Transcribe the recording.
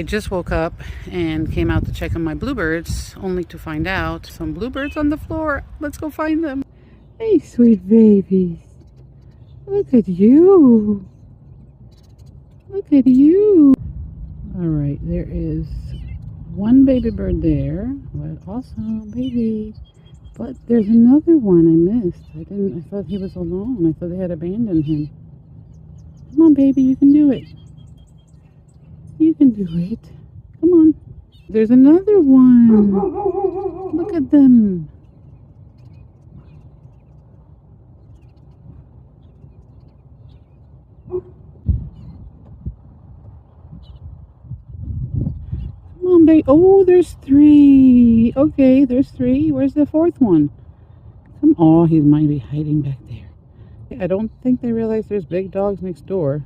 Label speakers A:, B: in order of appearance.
A: just woke up and came out to check on my bluebirds, only to find out some bluebirds on the floor. Let's go find them. Hey, sweet babies. Look at you. Look at you. All right, there is one baby bird there, but awesome baby. But there's another one I missed. I thought he was alone. I thought they had abandoned him. Come on, baby, you can do it. You can do it. Come on. There's another one. Look at them. Come on, baby. Oh, there's three. Okay, there's three. Where's the fourth one? Come on. Oh, he might be hiding back there. I don't think they realize there's big dogs next door.